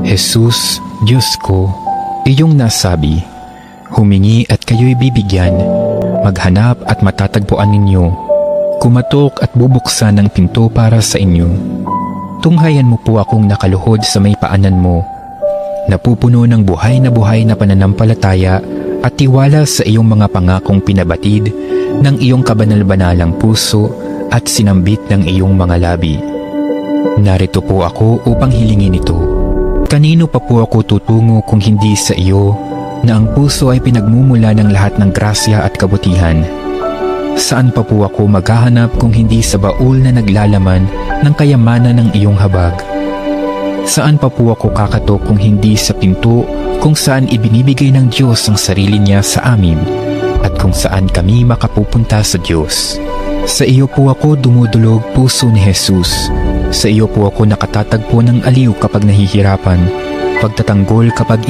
Jesus, Diyos ko, iyong nasabi, humingi at kayo'y bibigyan, maghanap at matatagpuan ninyo, kumatok at bubuksan ang pinto para sa inyo. Tunghayan mo po akong nakaluhod sa may paanan mo, napupuno ng buhay na pananampalataya at tiwala sa iyong mga pangakong pinabatid ng iyong kabanal-banalang puso at sinambit ng iyong mga labi. Narito po ako upang hilingin ito. Kanino pa po ako tutungo kung hindi sa iyo, na ang puso ay pinagmumula ng lahat ng grasya at kabutihan? Saan pa po ako maghahanap kung hindi sa baul na naglalaman ng kayamanan ng iyong habag? Saan pa po ako kakatok kung hindi sa pinto kung saan ibinibigay ng Diyos ang sarili niya sa amin at kung saan kami makapupunta sa Diyos? Sa iyo po ako dumudulog, puso ni Jesus. Sa iyo po ako nakatatagpo ng aliw kapag nahihirapan, pagtatanggol kapag